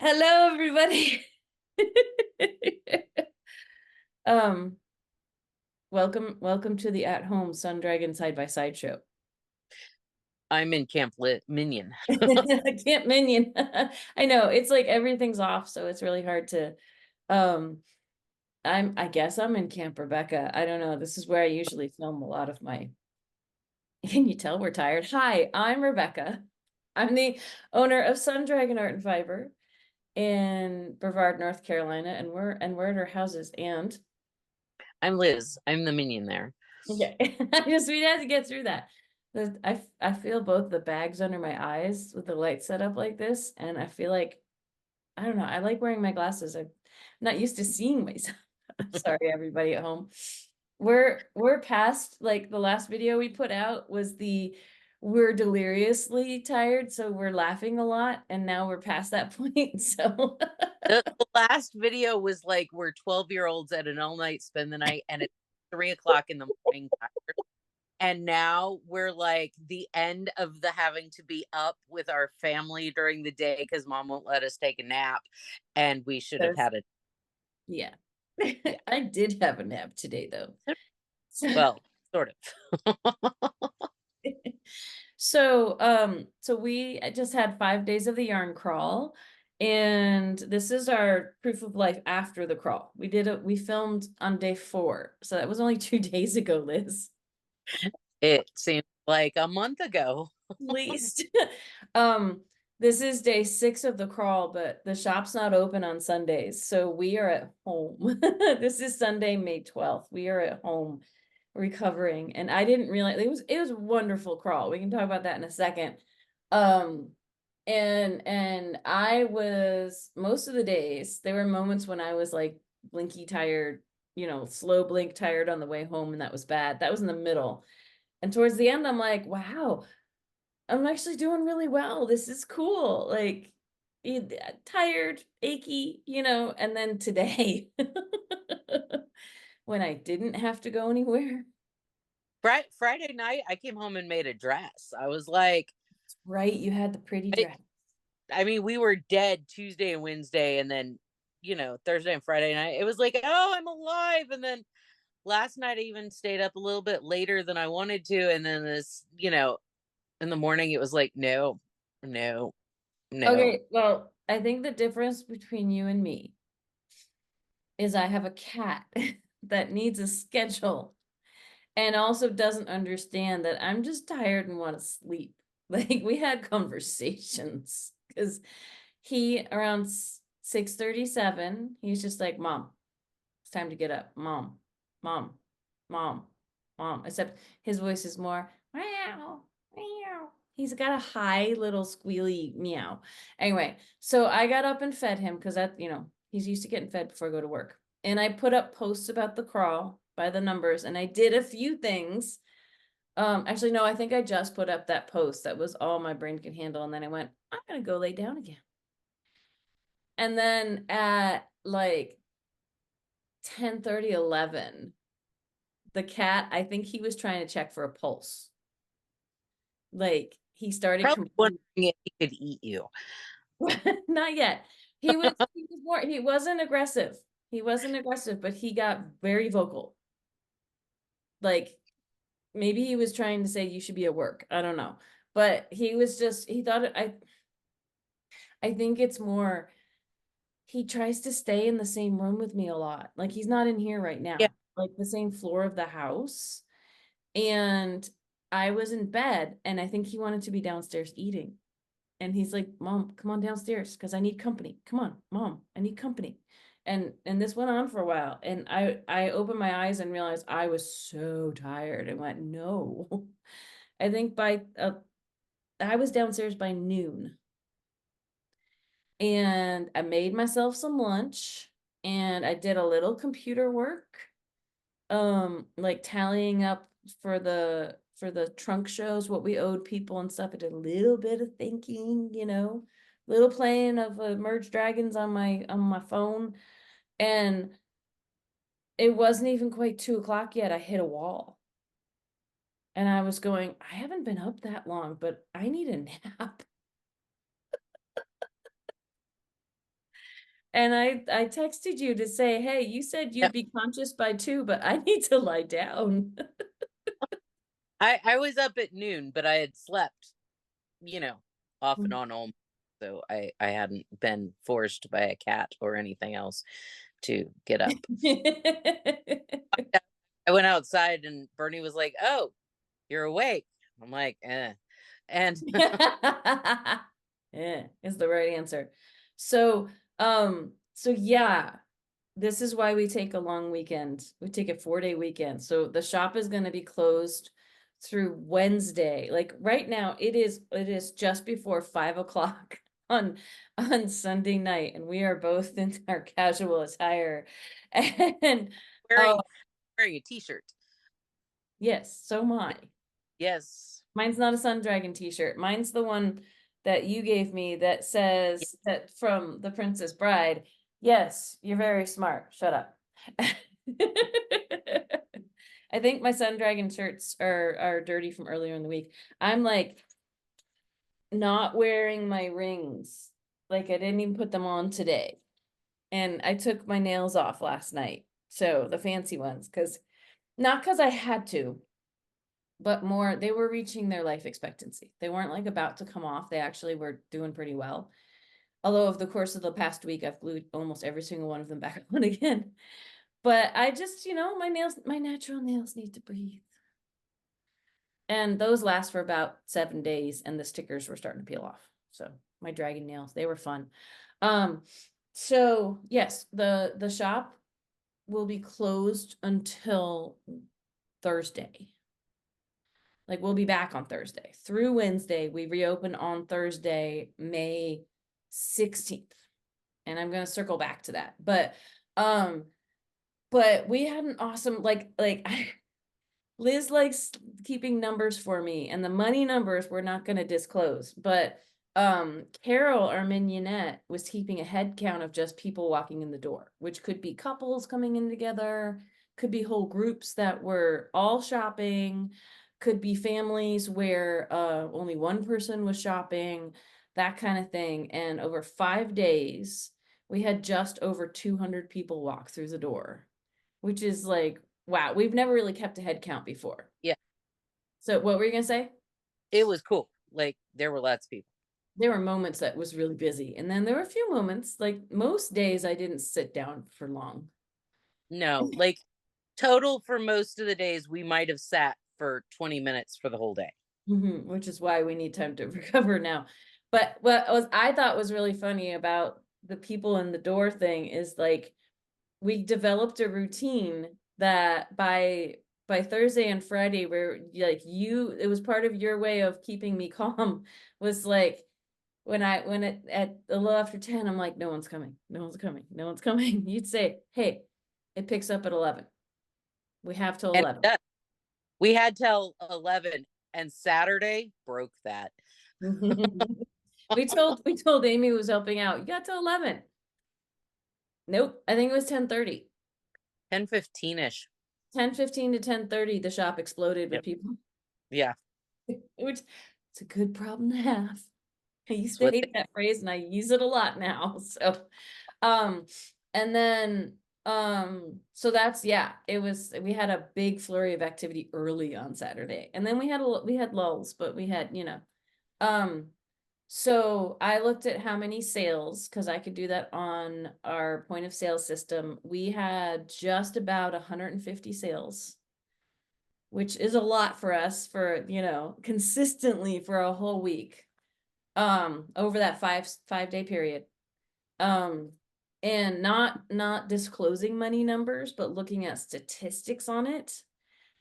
Hello, everybody. Um, welcome to the at-home Sun Dragon side by side show. I'm in Camp Lit Minion. I can't minion. I know it's like everything's off, so it's really hard to. Um, I guess I'm in Camp Rebecca. I don't know. This is where I usually film a lot of my. Can you tell we're tired? Hi, I'm Rebecca. I'm the owner of Sun Dragon Art and Fiber in Brevard, North Carolina, and we're at our houses and. I'm Liz. I'm the minion there. Okay. We had to get through that. I feel both the bags under my eyes with the light set up like this, and I feel like I don't know. I like wearing my glasses. I'm not used to seeing myself. Sorry, everybody at home. We're past like the last video we put out was the we're deliriously tired, so we're laughing a lot, and now we're past that point. So The last video was like we're 12-year-olds at an all-night spend the night and it's 3 o'clock in the morning. And now we're like the end of the having to be up with our family during the day because mom won't let us take a nap. And we should have Yes. had a Yeah. yeah. I did have a nap today though. So Well, sort of. so we just had 5 days of the yarn crawl, and this is our proof of life after the crawl. We filmed on day 4, so that was only 2 days ago, Liz. It seemed like a month ago. At least. Um, this is day 6 of the crawl, but the shop's not open on Sundays, so we are at home. This is Sunday, May 12th. We are at home recovering, and I didn't realize it was a wonderful crawl. We can talk about that in a second. Um, and I was most of the days, there were moments when I was like blinky tired, slow blink tired on the way home, and that was bad. That was in the middle. And towards the end, I'm like, wow, I'm actually doing really well. This is cool. Like, tired, achy, and then today, when I didn't have to go anywhere. Friday night, I came home and made a dress. I was like, Right, you had the pretty I, dress. I mean, we were dead Tuesday and Wednesday, and then, Thursday and Friday night. It was like, oh, I'm alive. And then last night, I even stayed up a little bit later than I wanted to. And then in the morning, it was like, no, no, no. Okay, well, I think the difference between you and me is I have a cat that needs a schedule and also doesn't understand that I'm just tired and want to sleep. Like we had conversations because he around 6:37, he's just like, Mom, it's time to get up. Mom, mom, mom, mom. Except his voice is more meow, meow. He's got a high little squealy meow. Anyway, so I got up and fed him because he's used to getting fed before I go to work. And I put up posts about the crawl by the numbers, and I did a few things. Actually, no, I think I just put up that post. That was all my brain could handle. And then I went, I'm gonna go lay down again. And then at like 10:30, 11, the cat, I think he was trying to check for a pulse. Like he started Probably wondering complete. if he could eat you. Not yet. He wasn't aggressive. He wasn't aggressive, but he got very vocal. Like maybe he was trying to say you should be at work. I don't know. But he thought I think it's more he tries to stay in the same room with me a lot. Like he's not in here right Yeah. now. Like the same floor of the house. And I was in bed and I think he wanted to be downstairs eating. And he's like, Mom, come on downstairs because I need company. Come on, Mom, I need company. And this went on for a while. And I opened my eyes and realized I was so tired and went, no. I think I was downstairs by noon and I made myself some lunch and I did a little computer work, like tallying up for the trunk shows what we owed people and stuff. I did a little bit of thinking, little playing of Merge Dragons on my phone, and it wasn't even quite 2 o'clock yet. I hit a wall, and I was going, I haven't been up that long, but I need a nap. And I texted you to say, hey, you said you'd Yep. be conscious by 2, but I need to lie down. I was up at noon, but I had slept, you know, off and on all, so I hadn't been forced by a cat or anything else to get up. I went outside and Bernie was like, "Oh, you're awake." I'm like, "Eh." And Yeah, is the right answer. So, so yeah, this is why we take a long weekend. We take a 4-day weekend. So the shop is going to be closed through Wednesday. Like right now, it is just before 5 o'clock on Sunday night, and we are both in our casual attire. And wearing oh wearing a t-shirt. yes, so am I. Yes. Mine's not a Sun Dragon t-shirt. Mine's the one that you gave me that Y- says that from The Princess Bride. Yes, you're very smart. Shut up. I think my Sun Dragon shirts are dirty from earlier in the week. I'm like not wearing my rings. Like I didn't even put them on today. And I took my nails off last night. So the fancy ones, not because I had to, but more they were reaching their life expectancy. They weren't like about to come off. They actually were doing pretty well. Although over the course of the past week, I've glued almost every single one of them back on again. But I just, my nails, my natural nails need to breathe. And those last for about 7 days, and the stickers were starting to peel off. So my dragon nails, they were fun. Um, so yes, the shop will be closed until Thursday. Like we'll be back on Thursday through Wednesday. We reopen on Thursday, May 16th. And I'm gonna circle back to that. Um, but we had an awesome Liz likes keeping numbers for me, and the money numbers we're not gonna disclose. But Carol, our mignonette, was keeping a head count of just people walking in the door, which could be couples coming in together, could be whole groups that were all shopping, could be families where only one person was shopping, that kind of thing. And over 5 days, we had just over 200 people walk through the door, which is like, wow, we've never really kept a head count before. Yeah. So what were you gonna say? It was cool. Like there were lots of people. There were moments that was really busy, and then there were a few moments, like most days I didn't sit down for long. No, like total for most of the days we might have sat for 20 minutes for the whole day. Which is why we need time to recover now. But what I thought was really funny about the people in the door thing is like we developed a routine that by Thursday and Friday where like it was part of your way of keeping me calm was like when it at a little after 10, I'm like, no one's coming, no one's coming, no one's coming. You'd say, hey, it picks up at 11. We have till And 11. we had till 11 and Saturday broke that. We told Amy who was helping out, you got till 11. Nope, I think it was 10:30. 10:15ish. 10:15 to 10:30, the shop exploded with Yep. people, Yeah. which it's a good problem to have. I used It's to what hate that phrase and I use it a lot now. So, um, and then, so that's, yeah, we had a big flurry of activity early on Saturday, and then we had lulls, but we had, um, so I looked at how many sales, because I could do that on our point of sale system. We had just about 150 sales, which is a lot for us for, consistently for a whole week, over that five-day period. Um, and not disclosing money numbers, but looking at statistics on it.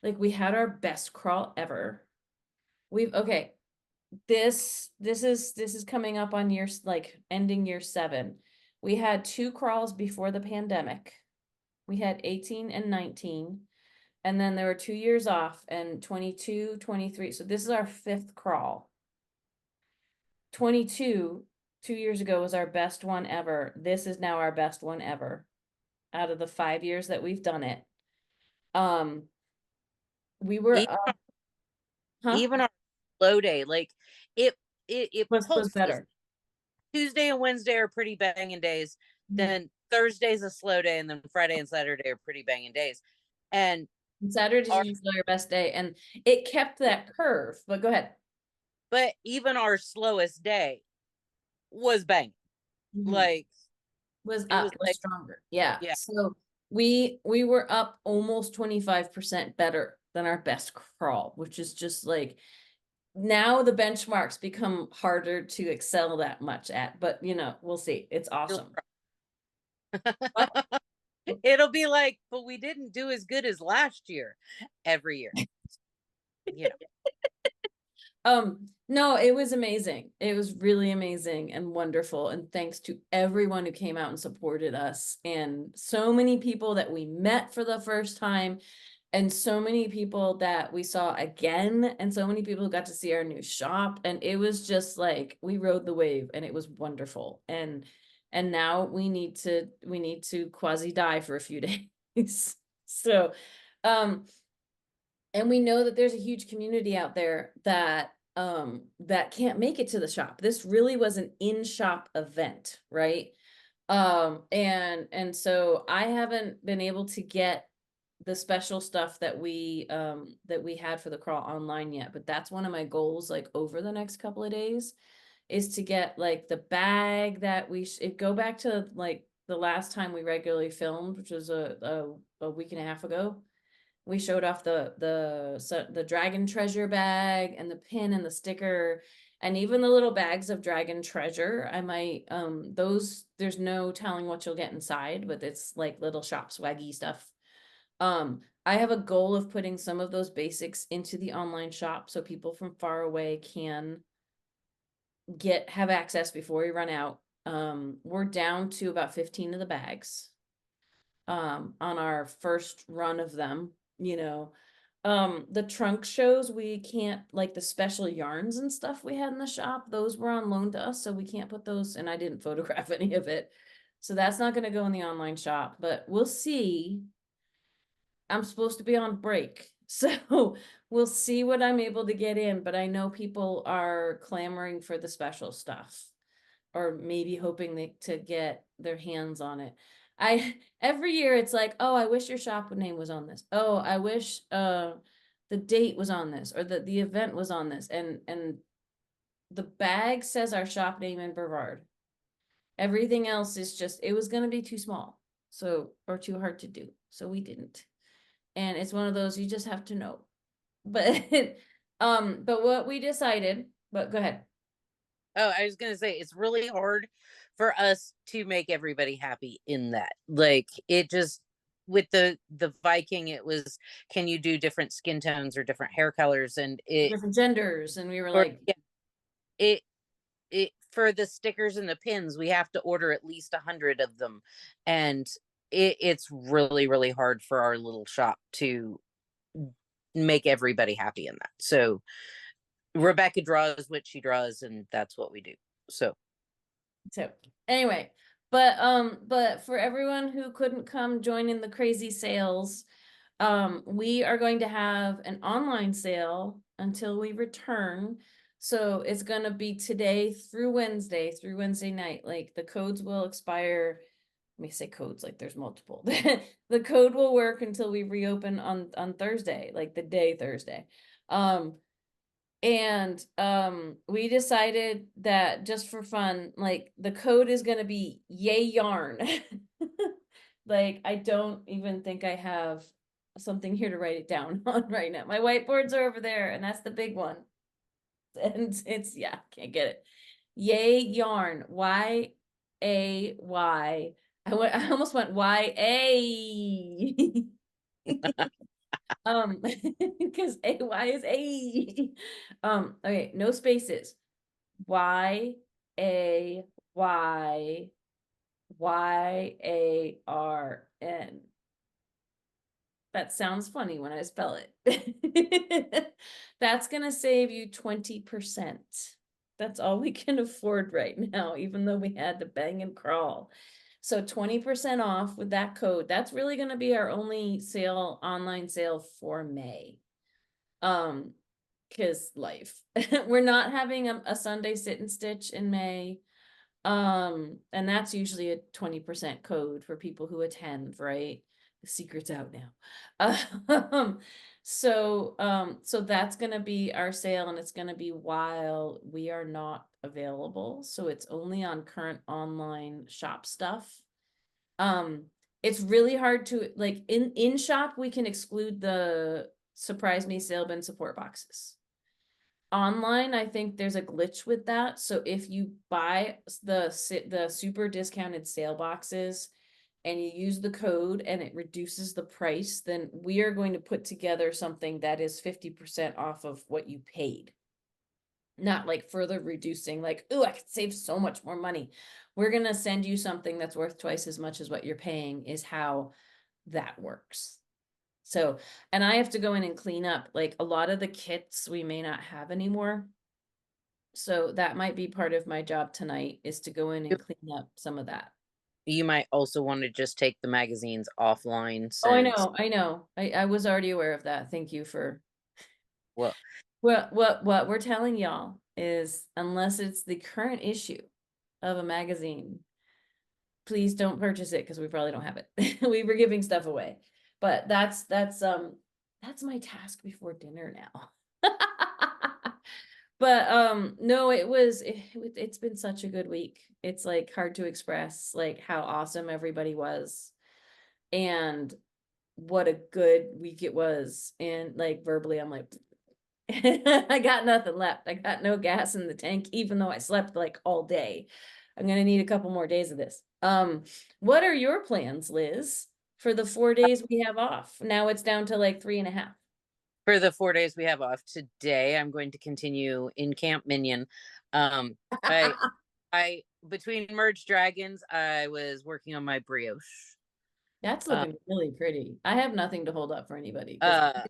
Like we had our best crawl ever. Okay, this is coming up on like ending year 7. We had 2 crawls before the pandemic. We had 18 and 19, and then there were 2 years off, and 22, 23. So this is our 5th crawl. 22, 2 years ago, was our best one ever. This is now our best one ever out of the 5 years that we've done it. Um, we were even, huh? even our slow day, like it Was pulsed this. better. Tuesday and Wednesday are pretty banging days. Mhm. Then Thursday's a slow day, and then Friday and Saturday are pretty banging days. And And Saturday's our, usually your best day, and it kept that curve, but go ahead. but even our slowest day was banging. Mhm. Like Was it was up, was like, stronger. Yeah. yeah, So we were up almost 25% better than our best crawl, which is just like now the benchmarks become harder to excel that much at, but we'll see. It's awesome. But it'll be like, but we didn't do as good as last year every year, you know. no, it was amazing. It was really amazing and wonderful. And thanks to everyone who came out and supported us, and so many people that we met for the first time, and so many people that we saw again, and so many people who got to see our new shop. And it was just like we rode the wave, and it was wonderful. And now we need to quasi die for a few days. So and we know that there's a huge community out there that can't make it to the shop. This really was an in-shop event, right? And so I haven't been able to get the special stuff that we had for the crawl online yet, but that's one of my goals, like over the next couple of days, is to get like the bag that it go back to like the last time we regularly filmed, which was a week and a half ago. We showed off the dragon treasure bag and the pin and the sticker, and even the little bags of dragon treasure. I might those, there's no telling what you'll get inside, but it's like little shop swaggy stuff. I have a goal of putting some of those basics into the online shop so people from far away can have access before we run out. We're down to about 15 of the bags on our first run of them, you know. The trunk shows, we can't, like the special yarns and stuff we had in the shop, those were on loan to us, so we can't put those, and I didn't photograph any of it. So that's not gonna go in the online shop, but we'll see. I'm supposed to be on break, so we'll see what I'm able to get in, but I know people are clamoring for the special stuff, or maybe hoping to get their hands on it. Every year it's like, oh, I wish your shop name was on this. Oh, I wish the date was on this, or the event was on this. And the bag says our shop name in Brevard. Everything else is just, it was gonna be too small, so, or too hard to do. So we didn't. And it's one of those you just have to know. But but what we decided, but go ahead. Oh, I was gonna say it's really hard for us to make everybody happy in that. Like it just with the Viking, it was, can you do different skin tones or different hair colors? And it Different genders, and we were or like, yeah, it it for the stickers and the pins, we have to order at least 100 of them. And it's really, really hard for our little shop to make everybody happy in that. So Rebecca draws what she draws, and that's what we do. So so anyway, but for everyone who couldn't come join in the crazy sales, we are going to have an online sale until we return. So it's gonna be today through Wednesday night. Like the codes will expire. Let me say codes like there's multiple. The code will work until we reopen on Thursday, like the day Thursday. And we decided that just for fun, like the code is gonna be yay yarn. Like I don't even think I have something here to write it down on right now. My whiteboards are over there, and that's the big one. And it's, yeah, can't get it. Yay yarn. Y-A-Y. I almost went Y-A. Because A-Y is A. Okay, no spaces. Y-A-Y Y-A-R-N. That sounds funny when I spell it. That's gonna save you 20%. That's all we can afford right now, even though we had to bang and crawl. So 20% off with that code. That's really gonna be our only sale, online sale for May. Because life. We're not having a Sunday sit and stitch in May. And that's usually a 20% code for people who attend, right? The secret's out now. So that's gonna be our sale, and it's gonna be while we are not available. So it's only on current online shop stuff. Um, it's really hard to, like, in shop, we can exclude the surprise me sale bin support boxes. Online, I think there's a glitch with that. So if you buy the super discounted sale boxes and you use the code and it reduces the price, then we are going to put together something that is 50% off of what you paid. Not like further reducing, like, oh, I could save so much more money. We're gonna send you something that's worth twice as much as what you're paying, is how that works. So, and I have to go in and clean up, like, a lot of the kits we may not have anymore. So that might be part of my job tonight, is to go in and clean up some of that. You might also want to just take the magazines offline Oh, I since, know, I know. I was already aware of that. Thank you for, well, what we're telling y'all is, unless it's the current issue of a magazine, please don't purchase it, because we probably don't have it. We were giving stuff away. But that's my task before dinner now. But no, it's been such a good week. It's like hard to express like how awesome everybody was, and what a good week it was. And like verbally, I'm like, I got nothing left. I got no gas in the tank, even though I slept like all day. I'm gonna need a couple more days of this. What are your plans, Liz, for the 4 days we have off? Now it's down to like 3.5. for the 4 days we have off today, I'm going to continue in Camp Minion. Um, I, I, between Merge Dragons, I was working on my brioche. That's Uh, looking really pretty. I have nothing to hold up for anybody, because uh,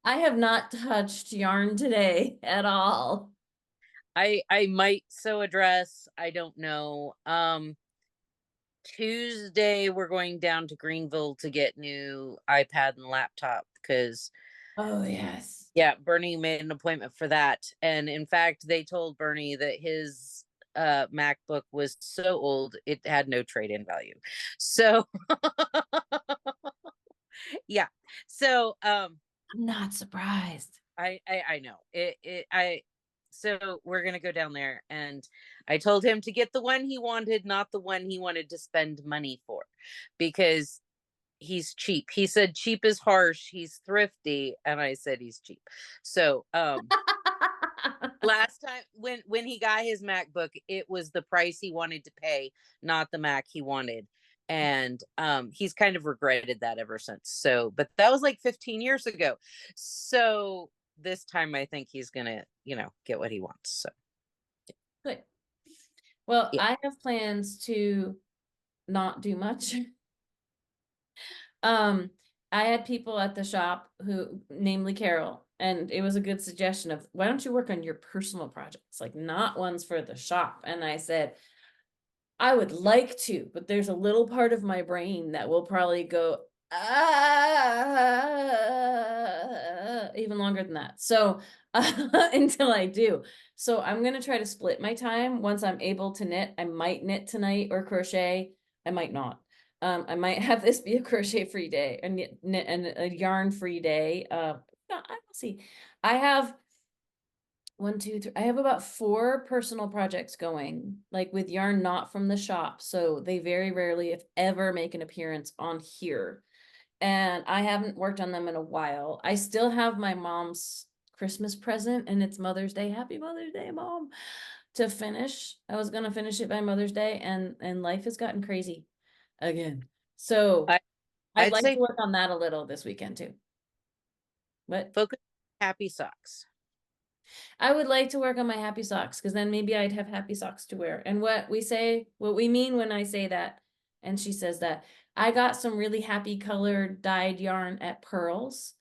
I have not touched yarn today at all. I might sew a dress. I don't know. Tuesday we're going down to Greenville to get new iPad and laptop because Oh, yes. yeah, Bernie made an appointment for that. And in fact, they told Bernie that his MacBook was so old it had no trade-in value. So yeah. So I'm not surprised. I know it I so we're gonna go down there and I told him to get the one he wanted, not the one he wanted to spend money for, because he's cheap. He said cheap is harsh, he's thrifty, and I said he's cheap. So last time when he got his MacBook, it was the price he wanted to pay, not the Mac he wanted. And he's kind of regretted that ever since. So, but that was like 15 years ago. So this time I think he's gonna, get what he wants. So Good. Well, yeah. I have plans to not do much. Um, I had people at the shop who, namely Carol, and it was a good suggestion of, why don't you work on your personal projects, like not ones for the shop? And I said, I would like to, but there's a little part of my brain that will probably go, even longer than that. So until I do. So I'm gonna try to split my time. Once I'm able to knit, I might knit tonight or crochet. I might not. I might have this be a crochet free day, and knit and a yarn free day. No, I will see. I have one, two, three. I have about 4 personal projects going, like with yarn not from the shop. So they very rarely, if ever, make an appearance on here. And I haven't worked on them in a while. I still have my mom's Christmas present, and it's Mother's Day. Happy Mother's Day, Mom, to finish. I was gonna finish it by Mother's Day, and life has gotten crazy again. So I I'd I'd like to say work on that a little this weekend too. But focus on happy socks. I would like to work on my happy socks, because then maybe I'd have happy socks to wear. And what we mean when I say that, and she says that, I got some really happy colored dyed yarn at Pearls,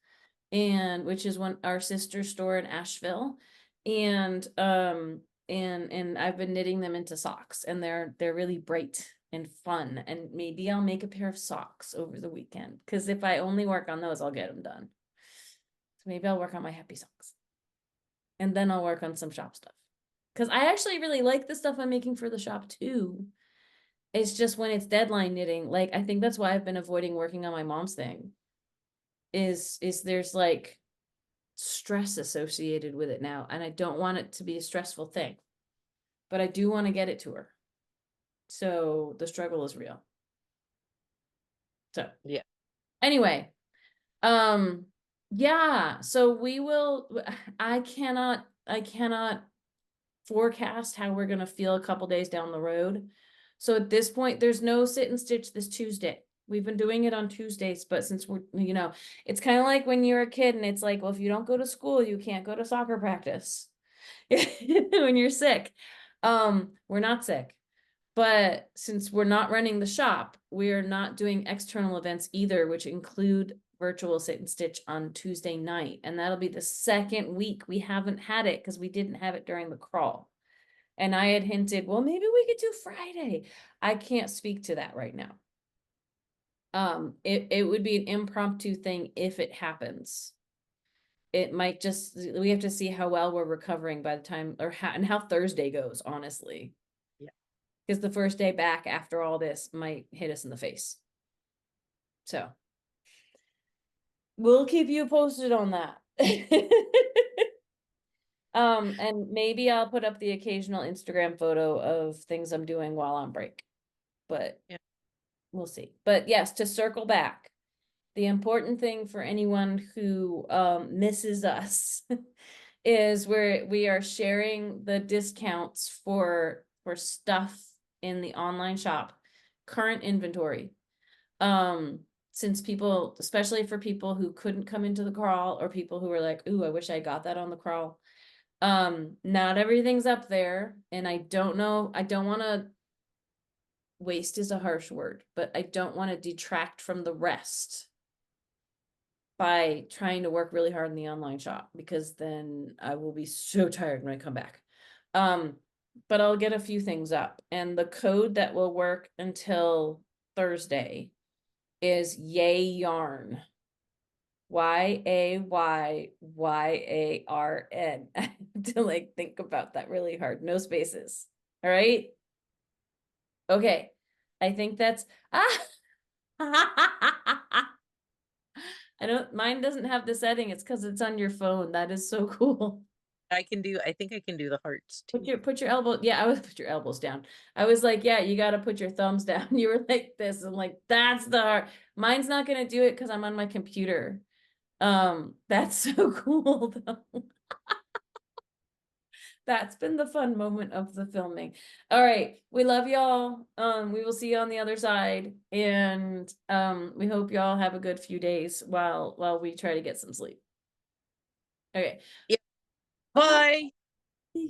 and which is one our sister store in Asheville. And I've been knitting them into socks, and they're really bright and fun. And maybe I'll make a pair of socks over the weekend, because if I only work on those, I'll get them done. So maybe I'll work on my happy socks. And then I'll work on some shop stuff, Because I actually really like the stuff I'm making for the shop too. It's just when it's deadline knitting, like I think that's why I've been avoiding working on my mom's thing. Is there's like stress associated with it now, and I don't want it to be a stressful thing. But I do want to get it to her. So the struggle is real. So Yeah. anyway, um yeah, so we will I cannot forecast how we're gonna feel a couple days down the road. So at this point, there's no sit and stitch this Tuesday. We've been doing it on Tuesdays, but since we're, it's kind of like when you're a kid and it's like, well, if you don't go to school, you can't go to soccer practice when you're sick. We're not sick. But since we're not running the shop, we're not doing external events either, which include virtual sit and stitch on Tuesday night. And that'll be the second week we haven't had it because we didn't have it during the crawl. And I had hinted, well, maybe we could do Friday. I can't speak to that right now. It would be an impromptu thing if it happens. It might just, we have to see how well we're recovering by the time, and how Thursday goes, honestly. Yeah. Because the first day back after all this might hit us in the face. So we'll keep you posted on that. And maybe I'll put up the occasional Instagram photo of things I'm doing while on break, but Yeah. we'll see. But yes, to circle back, the important thing for anyone who misses us is we are sharing the discounts for stuff in the online shop, current inventory. Since people, especially for people who couldn't come into the crawl or people who were like, ooh, I wish I got that on the crawl. Not everything's up there, and I don't know, I don't want to, waste is a harsh word, but I don't want to detract from the rest by trying to work really hard in the online shop, because then I will be so tired when I come back. But I'll get a few things up, and the code that will work until Thursday is Yay Yarn. YAYYARN. I have to like think about that really hard. No spaces. All right. Okay. I think that's I don't, mine doesn't have the setting. It's because it's on your phone. That is so cool. I think I can do the hearts too. Put your elbow. Yeah, I was put your elbows down. I was like, yeah, you got to put your thumbs down. You were like this. I'm like, that's the heart. Mine's not gonna do it because I'm on my computer. That's so cool though. That's been the fun moment of the filming. All right, we love y'all. We will see you on the other side, and we hope y'all have a good few days while we try to get some sleep. Okay. Yeah. Bye. Bye.